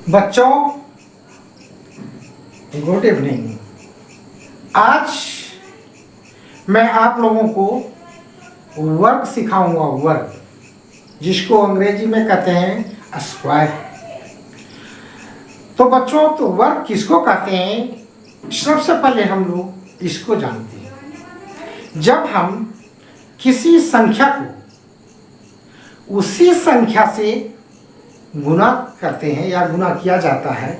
बच्चों, good evening. आज मैं आप लोगों को वर्ग सिखाऊंगा, वर्ग जिसको अंग्रेजी में कहते हैं स्क्वायर। तो बच्चों, तो वर्ग किसको कहते हैं, सबसे पहले हम लोग इसको जानते हैं। जब हम किसी संख्या को उसी संख्या से गुना करते हैं या गुना किया जाता है,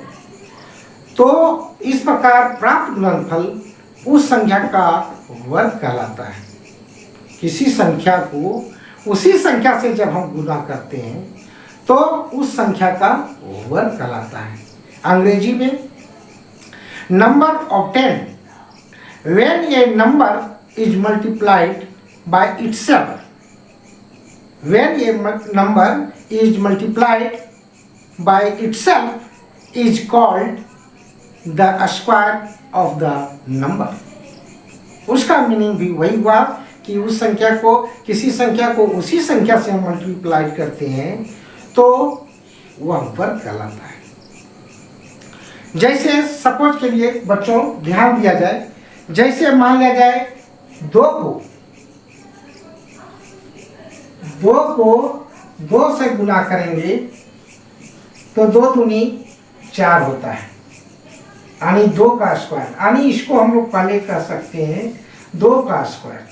तो इस प्रकार प्राप्त गुणनफल उस संख्या का वर्ग कहलाता है। किसी संख्या को उसी संख्या से जब हम गुना करते हैं तो उस संख्या का वर्ग कहलाता है। अंग्रेजी में number of 10 when A number is multiplied by itself, when a number is multiplied by itself is called the square of the number। उसका मीनिंग भी वही हुआ कि उस संख्या को, किसी संख्या को उसी संख्या से हम मल्टीप्लाई करते हैं तो वह वर्ग कहलाता है। जैसे सपोज के लिए बच्चों ध्यान दिया जाए, जैसे मान लिया जाए दो से गुना करेंगे तो 2 दूनी 4 होता है, यानी 2 का स्क्वायर। यानी इसको हम लोग पहले कह सकते हैं 2 का स्क्वायर,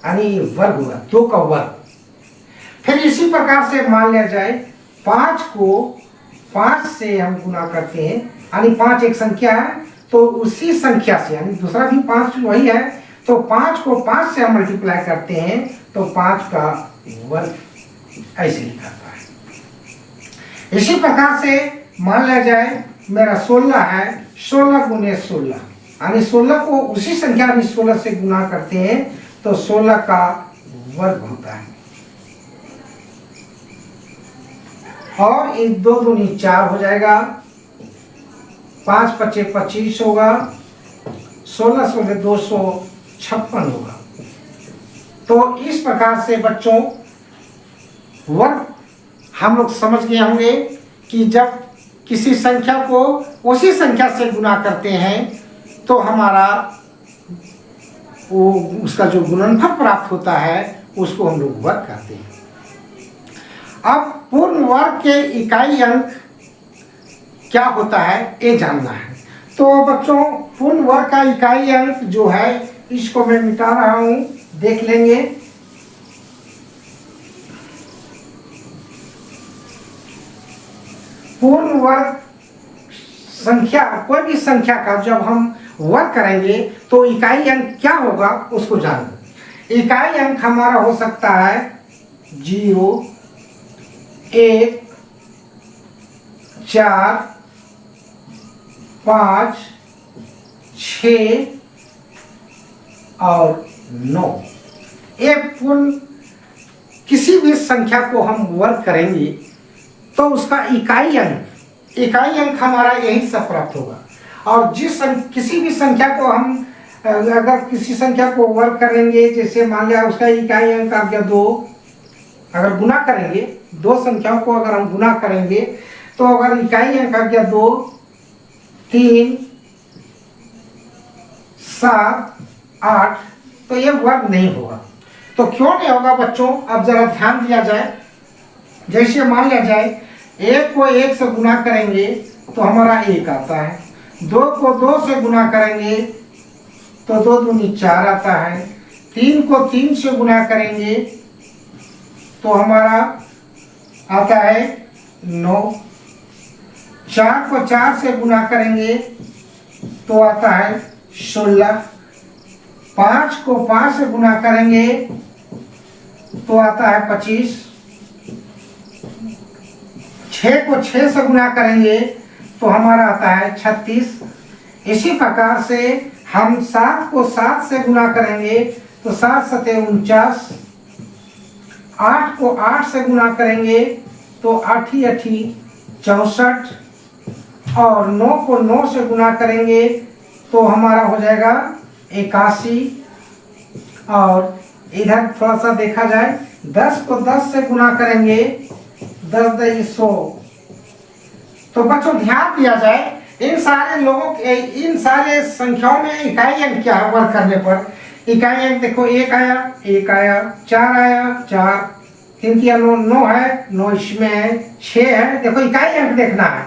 यानी वर्ग हुआ, 2 का वर्ग। फिर इसी प्रकार से मान लिया जाए 5 को 5 से हम गुना करते हैं, यानी 5 एक संख्या है तो उसी संख्या से, यानी दूसरा भी 5 वही है, तो 5 को 5 से हम मल्टीप्लाई करते हैं तो 5 का वर्ग ऐसे लिखा है। इसी प्रकार से मान लिया जाए मेरा 16 है, 16 गुने 16, यानी 16 को उसी संख्या यानी 16 से गुना करते हैं तो 16 का वर्ग होता है। और एक 2 दूनी 4 हो जाएगा, 5 पचे 25 होगा, 16 16 256 होगा। तो इस प्रकार से बच्चों वर्ग हम लोग समझ गए होंगे कि जब किसी संख्या को उसी संख्या से गुना करते हैं तो हमारा वो उसका जो गुणनफल प्राप्त होता है उसको हम लोग वर्ग कहते हैं। अब पूर्ण वर्ग के इकाई अंक क्या होता है ये जानना है। तो बच्चों पूर्ण वर्ग का इकाई अंक जो है इसको मैं मिटा रहा हूं, देख लेंगे। पूर्ण वर्ग संख्या, कोई भी संख्या का जब हम वर्ग करेंगे तो इकाई अंक क्या होगा उसको जानो। इकाई अंक हमारा हो सकता है 0, 1, 4, 5, 6 और 9। एक पूर्ण किसी भी संख्या को हम वर्ग करेंगे तो उसका इकाई अंक हमारा यही सब प्राप्त होगा। और किसी भी संख्या को हम अगर किसी संख्या को वर्ग करेंगे, जैसे मान लिया उसका इकाई अंक आ गया 2, अगर गुना करेंगे 2 संख्याओं को अगर हम गुना करेंगे तो अगर इकाई अंक आ गया 2, 3, 7, 8 तो ये वर्ग नहीं होगा। तो क्यों नहीं होगा बच्चों, अब जरा ध्यान दिया जाए। जैसे मान लिया जाए 1 को 1 से गुना करेंगे तो हमारा 1 आता है, 2 को 2 से गुना करेंगे तो 2 दूनी 4 आता है, 3 को 3 से गुना करेंगे तो हमारा आता है 9, 4 को 4 से गुना करेंगे तो आता है 16, 5 को 5 से गुना करेंगे तो आता है 25, 6 को 6 से गुना करेंगे तो हमारा आता है 36। इसी प्रकार से हम 7 को 7 से गुना करेंगे तो 7 7 49, 8 को 8 से गुना करेंगे तो 8 8 64, और 9 को 9 से गुना करेंगे तो हमारा हो जाएगा 81। और इधर थोड़ा सा देखा जाए 10 को 10 से गुना करेंगे, 10 10 100, तो बच्चों ध्यान दिया जाए, इन सारे लोगों के, इन सारे संख्याओं में इकाई अंक क्या है वर्ग करने पर? इकाई अंक देखो, एक आया, चार आया, चार, 3 की 9 है, 9 इसमें है, 6 है, देखो इकाई अंक देखना है।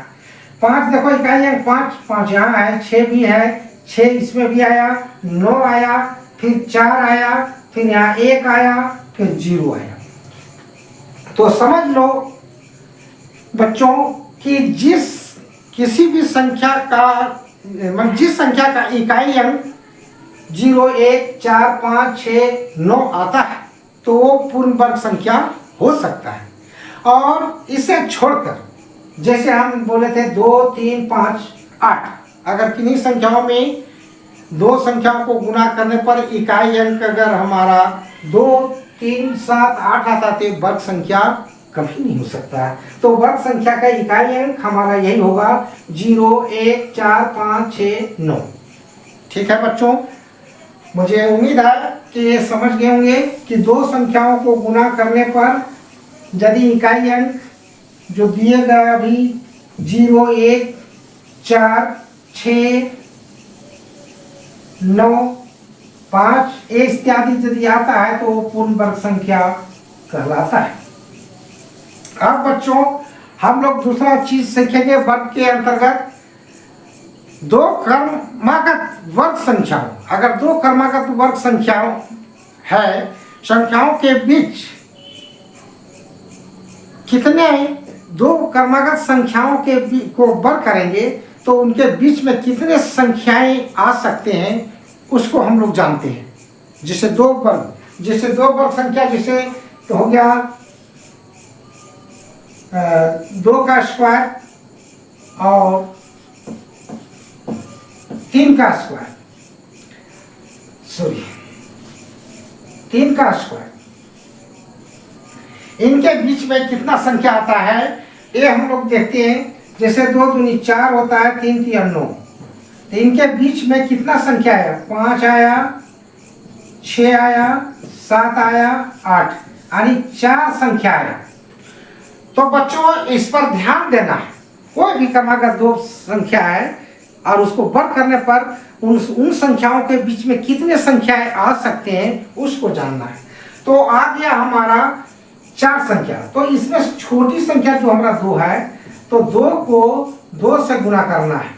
5 देखो इकाई अंक 5 यहाँ है, 6 भी है, 6 इसमें भी आया, 9 आया, फिर 4 आया, फिर यहाँ 1 आया, फिर 0 आया। तो समझ लो बच्चों कि किसी भी संख्या का, जिस संख्या का इकाई अंक 0, 1, 4, 5, 6, 9 आता है तो वो पूर्ण वर्ग संख्या हो सकता है। और इसे छोड़कर जैसे हम बोले थे 2, 3, 5, 8, अगर किन्हीं संख्याओं में दो संख्याओं को गुना करने पर इकाई अंक अगर हमारा 2, 3, 7, 8 आता तो वर्ग संख्या कभी नहीं हो सकता है। तो वर्ग संख्या का इकाई अंक हमारा यही होगा 0, 1, 4, 5, 6, 9। ठीक है बच्चों, मुझे उम्मीद है कि ये समझ गए होंगे कि दो संख्याओं को गुना करने पर यदि इकाई अंक जो दिए गए अभी 0, 1, 4, 6, 9, 5 इत्यादि यदि आता है तो वो पूर्ण वर्ग संख्या कहलाता है। अब बच्चों हम लोग दूसरा चीज सीखेंगे वर्ग के अंतर्गत दो क्रमागत वर्ग संख्याओं। अगर दो क्रमागत वर्ग संख्याओं है, संख्याओं के बीच कितने दो क्रमागत संख्याओं के को वर्ग करेंगे तो उनके बीच में कितने संख्याएं आ सकते हैं उसको हम लोग जानते हैं। जैसे दो वर्ग संख्या जैसे तो हो गया 2 का स्क्वायर और 3 का स्क्वायर, 3 का स्क्वायर, इनके बीच में कितना संख्या आता है ये हम लोग देखते हैं। जैसे 2 दूनी 4 होता है, 3 3 9, तो इनके बीच में कितना संख्या है? 5 आया, 6 आया, 7 आया, 8, यानी 4 संख्या आया। तो बच्चों इस पर ध्यान देना है, कोई भी क्रमागत दो संख्या है और उसको वर्ग करने पर उन संख्याओं के बीच में कितने संख्याएं आ सकते हैं उसको जानना है। तो आ गया हमारा 4 संख्या, तो इसमें छोटी संख्या जो हमारा 2 है तो 2 को 2 से गुना करना है,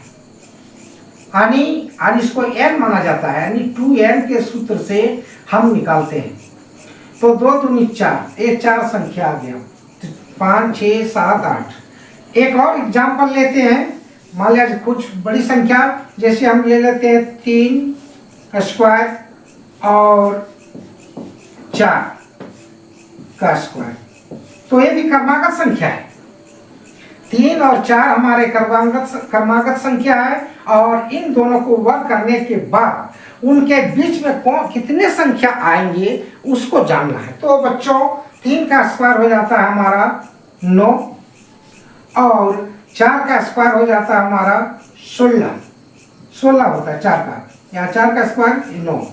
यानी इसको n माना जाता है, यानी 2n के सूत्र से हम निकालते हैं। तो 2 दूनी 4, ये 4 संख्या आ गया, 5, 6, 7, 8। एक और एग्जाम्पल लेते हैं, मान लिया कुछ बड़ी संख्या जैसे हम ले लेते हैं 3 स्क्वायर और 4 का स्क्वायर, तो ये भी क्रमागत संख्या है। 3 और 4 हमारे क्रमागत संख्या है और इन दोनों को वर्ग करने के बाद उनके बीच में कितने संख्या आएंगे उसको जानना है। तो बच्चों 3 का स्क्वायर हो जाता है हमारा 9 और 4 का स्क्वायर हो जाता है हमारा 16 होता है 4 का, या 4 का स्क्वायर 9।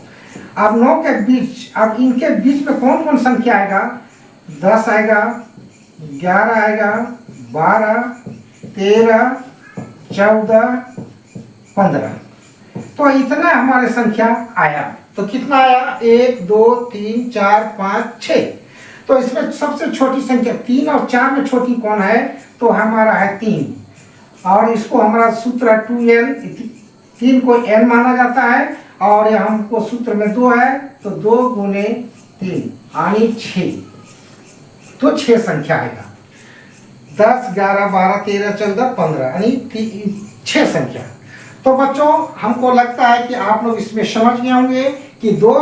अब 9 के बीच, अब इनके बीच में कौन कौन संख्या आएगा? 10 आएगा, 11 आएगा, 12, 13, 14, 15। तो इतना हमारे संख्या आया। तो कितना आया? 1, 2, 3, 4, 5, 6। तो इसमें सबसे छोटी संख्या 3 और 4 में छोटी कौन है? तो हमारा है 3 और इसको हमारा सूत्र 2n, 3 को n माना जाता है और यह हमको सूत्र में 2 है तो 2 गुने 3 यानी 6। तो 6 संख्या आएगा, 10, 11, 12, 13, 14, 15 यानी 6 संख्या। तो बच्चों हमको लगता है कि आप लोग इसमें समझ गए होंगे कि दो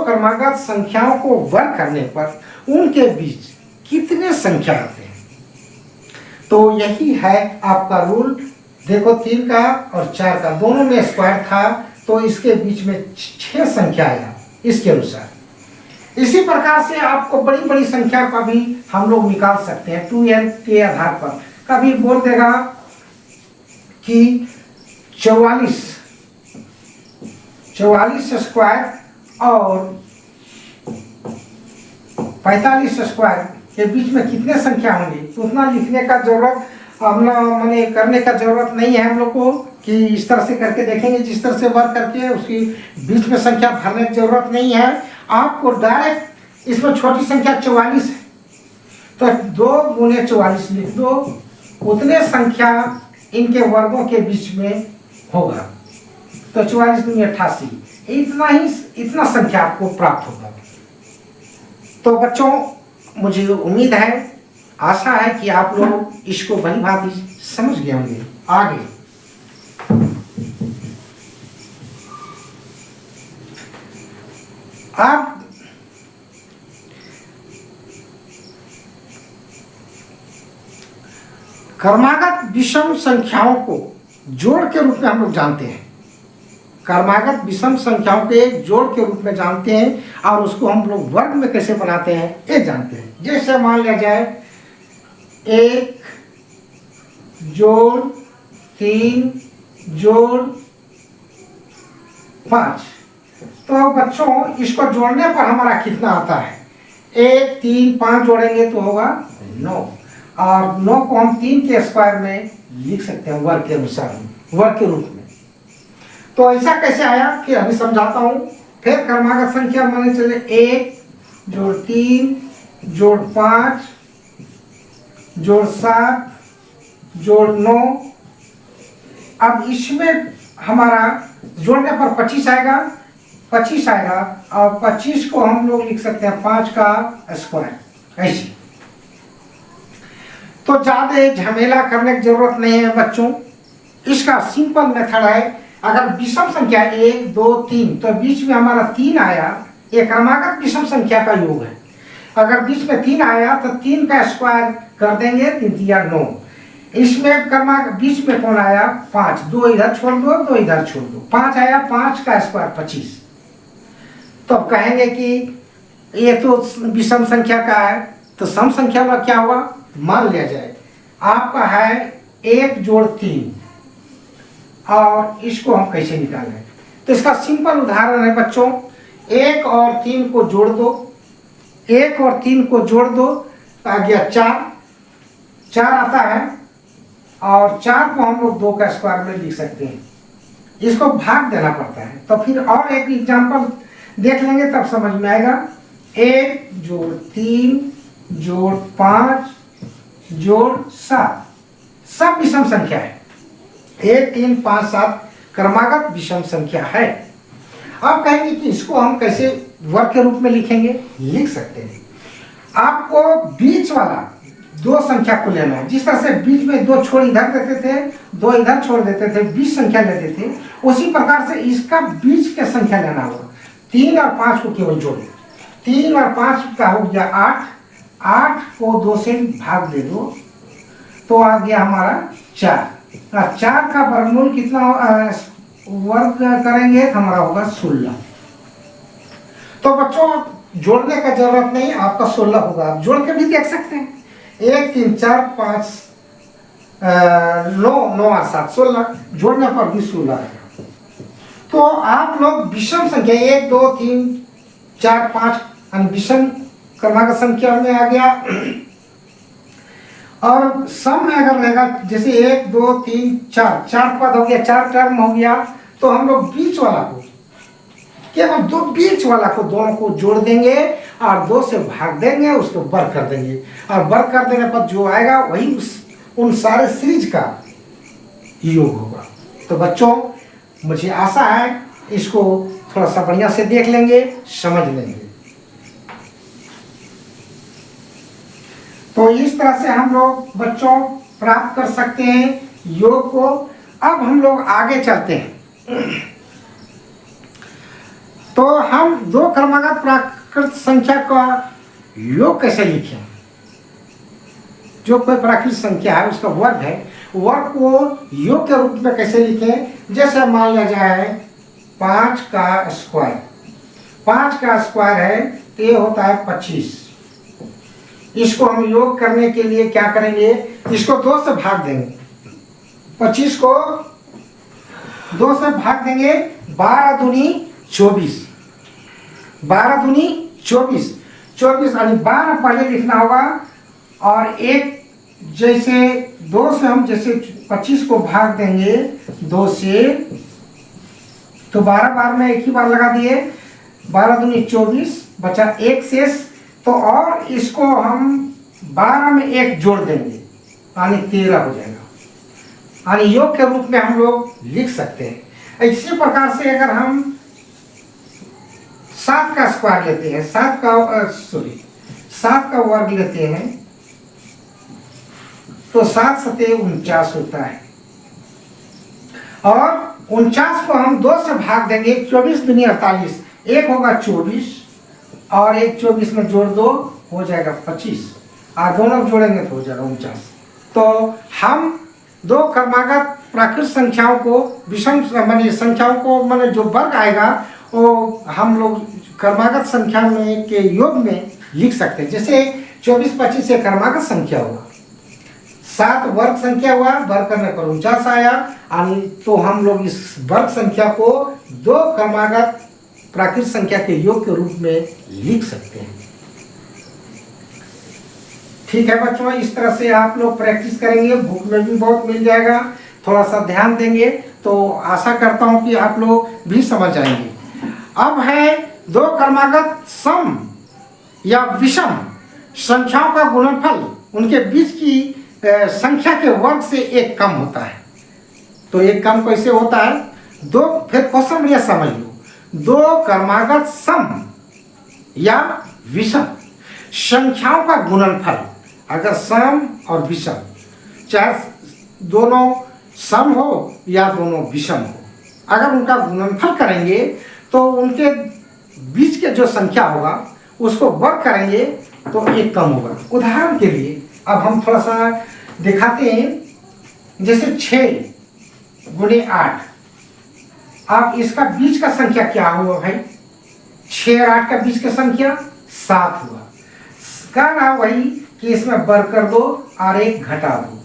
क्रमागत संख्याओं को वर्ग करने पर उनके बीच कितने संख्या आते हैं। तो यही है आपका रूल। देखो 3 का और 4 का दोनों में स्क्वायर था तो इसके बीच में 6 संख्या आया इसके अनुसार। इसी प्रकार से आपको बड़ी बड़ी संख्या का भी हम लोग निकाल सकते हैं 2n के आधार पर। कभी बोल देगा कि 44 स्क्वायर और 45 स्क्वायर के बीच में कितने संख्या होंगी, तो उतना लिखने का जरूरत हमने मैंने करने का जरूरत नहीं है हम लोग को कि इस तरह से करके देखेंगे, जिस तरह से वर्क करके उसकी बीच में संख्या भरने की जरूरत नहीं है। आपको डायरेक्ट इसमें छोटी संख्या 44 है तो 2 गुने 44 लिख दो, उतने संख्या इनके वर्गों के बीच में होगा। तो 44 दूनी 88, इतना संख्या आपको प्राप्त होगा। तो बच्चों मुझे उम्मीद है, आशा है कि आप लोग इसको भली भांति समझ गए होंगे। आगे आप क्रमागत विषम संख्याओं को जोड़ के रूप में हम लोग जानते हैं। क्रमागत विषम संख्याओं के जोड़ के रूप में जानते हैं और उसको हम लोग वर्ग में कैसे बनाते हैं ये जानते हैं। जैसे मान लिया जाए 1 जोड़ 3 जोड़ 5, तो बच्चों इसको जोड़ने पर हमारा कितना आता है? 1 3 5 जोड़ेंगे तो होगा 9, और 9 को हम 3 के स्क्वायर में लिख सकते हैं वर्ग के अनुसार, वर्ग के रूप में। तो ऐसा कैसे आया कि अभी समझाता हूं। फिर क्रमागत संख्या माने चले 1 जोड़ 3 जोड़ 5 जोड़ 7 जोड़ 9। अब इसमें हमारा जोड़ने पर 25 आएगा, 25 आएगा, और 25 को हम लोग लिख सकते हैं 5 का स्क्वायर। ऐसे तो ज्यादा झमेला करने की जरूरत नहीं है बच्चों। इसका सिंपल मेथड है, अगर विषम संख्या 1 2 3 तो बीच में हमारा 3 आया, ये क्रमागत विषम संख्या का योग है। अगर बीच में 3 आया तो 3 का स्क्वायर कर देंगे, 3 या 9। इसमें क्रमागत बीच में कौन आया? 5, 2 इधर छोड़ दो, 2 इधर छोड़ दो, 5 आया, 5 का स्क्वायर 25। तो अब कहेंगे कि ये तो विषम संख्या का है, तो सम संख्या में क्या हुआ? मान लिया जाए आपका है 1 जोड़ 3, और इसको हम कैसे निकालें? तो इसका सिंपल उदाहरण है बच्चों, 1 और 3 को जोड़ दो, 1 और 3 को जोड़ दो, आ गया 4 आता है, और 4 को हम लोग 2 का स्क्वायर में लिख सकते हैं। इसको भाग देना पड़ता है। तो फिर और एक एग्जांपल देख लेंगे तब समझ में आएगा। 1 जोड़ 3 जोड़ 5 जोड़ 7 सब विषम संख्या है। 1 3 5 7 क्रमागत विषम संख्या है। अब कहेंगे कि इसको हम कैसे वर्ग के रूप में लिखेंगे? लिख सकते हैं। आपको बीच वाला 2 संख्या को लेना है। जिस तरह से बीच में 2 छोड़ इधर देते थे, 2 इधर छोड़ देते थे, 20 संख्या लेते थे, उसी प्रकार से इसका बीच का संख्या लेना होगा। 3 और 5 को केवल जोड़ो, 3 और 5 का हो गया 8, 8 को 2 से भाग दे दो तो आ गया हमारा 4। 4 का वर्गमूल कितना वर्ग करेंगे तो हमारा होगा 16। तो बच्चों जोड़ने का जरूरत नहीं, आपका 16 होगा। आप जोड़ के भी देख सकते हैं। 1 3 4 5 9 9 और 7 16, जोड़ने पर भी 16 है। तो आप लोग विषम संख्या 1 2 3 4 5 विषम क्रमागत संख्या में आ गया, और सम में अगर रहेगा जैसे 1 2 3 4 4 पद हो गया, 4 टर्म हो गया, तो हम लोग बीच वाला को केवल 2 बीच वाला को दोनों को जोड़ देंगे और 2 से भाग देंगे, उसको वर्ग कर देंगे, और वर्ग कर देने पर जो आएगा वही उन सारे सीरीज का योग होगा। तो बच्चों मुझे आशा है इसको थोड़ा सा बढ़िया से देख लेंगे, समझ लेंगे। तो इस तरह से हम लोग बच्चों प्राप्त कर सकते हैं योग को। अब हम लोग आगे चलते हैं। तो हम 2 क्रमागत प्राकृत संख्या का योग कैसे लिखें? जो कोई प्राकृत संख्या है उसका वर्ग है, वर्ग को योग के रूप में कैसे लिखें? जैसे मान लिया जाए 5 का स्क्वायर, 5 का स्क्वायर है तो ये होता है 25। इसको हम योग करने के लिए क्या करेंगे? इसको 2 से भाग देंगे, 25 को 2 से भाग देंगे, 12 दूनी 24, 12 दूनी 24, 24 यानी 12 पहले लिखना होगा और 1 जैसे 2 से हम जैसे 25 को भाग देंगे 2 से, तो 12 बार में एक ही बार लगा दिए, 12 दूनी 24, बचा 1 शेष। तो और इसको हम 12 में 1 जोड़ देंगे यानी 13 हो जाएगा, यानी योग के रूप में हम लोग लिख सकते हैं। इसी प्रकार से अगर हम 7 का स्क्वायर लेते हैं, 7 का वर्ग लेते हैं, तो 7 सते 49 होता है। और 49 को हम 2 से भाग देंगे, 24 दूनी 48, 1 होगा 24 और 1 24 में जोड़ दो हो जाएगा 25, और दोनों जोड़ेंगे तो हो जाएगा 49। तो हम 2 क्रमागत प्राकृत संख्याओं को विषम माने संख्याओं को माने जो वर्ग आएगा वो हम लोग क्रमागत संख्या में के योग में लिख सकते हैं। जैसे 24 25 से क्रमागत संख्या हुआ, 7 वर्ग संख्या हुआ, वर्ग करने पर 49 आया, तो हम लोग इस वर्ग संख्या को 2 क्रमागत प्राकृत संख्या के योग के रूप में लिख सकते हैं। ठीक है बच्चों, इस तरह से आप लोग प्रैक्टिस करेंगे, बुक में भी बहुत मिल जाएगा, थोड़ा सा ध्यान देंगे तो आशा करता हूं कि आप लोग भी समझ जाएंगे। अब है 2 क्रमागत सम या विषम संख्याओं का गुणनफल उनके बीच की संख्या के वर्ग से 1 कम होता है। तो 1 कम कैसे होता है? 2 फिर क्वेश्चन ये समझ लो, 2 क्रमागत सम या विषम संख्याओं का गुणनफल, अगर सम और विषम, चाहे दोनों सम हो या दोनों विषम हो, अगर उनका गुणनफल करेंगे तो उनके बीच के जो संख्या होगा उसको वर्ग करेंगे तो 1 कम होगा। उदाहरण के लिए अब हम थोड़ा सा दिखाते हैं, जैसे 6 गुणे 8, अब इसका बीच का संख्या क्या हुआ भाई? 6 और 8 का बीच का संख्या 7 हुआ। कहना वही कि इसमें वर्ग कर दो और 1 घटा दो,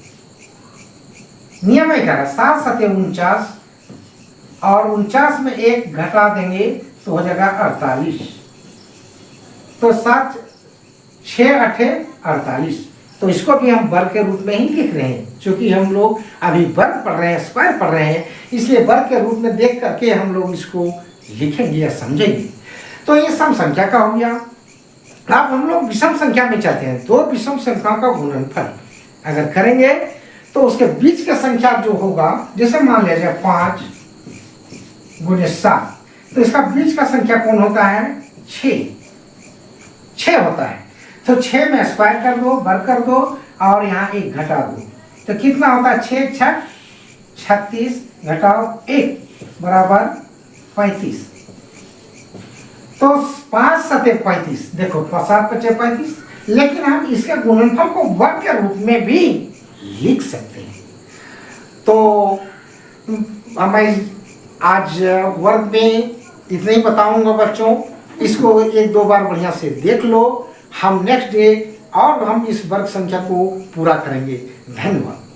नियम है क्या? 7 सते 49 और 49 में 1 घटा देंगे तो हो जाएगा 48। तो 7 6 8 48, तो इसको भी हम वर्ग के रूप में ही लिख रहे हैं, क्योंकि हम लोग अभी वर्ग पढ़ रहे हैं, स्क्वायर पढ़ रहे हैं, इसलिए वर्ग के रूप में देख करके हम लोग इसको लिखेंगे या समझेंगे। तो ये सम संख्या का हो गया। अब हम लोग विषम संख्या में चलते हैं। 2 विषम संख्याओं का गुणनफल अगर करेंगे तो उसके बीच का संख्या जो होगा, जैसे मान लिया जाए 5 गुणे 7, तो इसका बीच का संख्या कौन होता है? 6 होता है। तो 6 में स्क्वायर कर दो, वर्ग कर दो और यहाँ 1 घटा दो, तो कितना होता है? 6 6 36 घटाओ 1 बराबर 35। तो 5 सते 35, देखो 7 5 35, लेकिन हम इसके गुणनफल को वर्ग के रूप में भी लिख सकते हैं। तो मैं आज वर्ग में इतना ही बताऊंगा बच्चों, इसको 1-2 बार बढ़िया से देख लो। हम नेक्स्ट डे और हम इस वर्ग संख्या को पूरा करेंगे। धन्यवाद।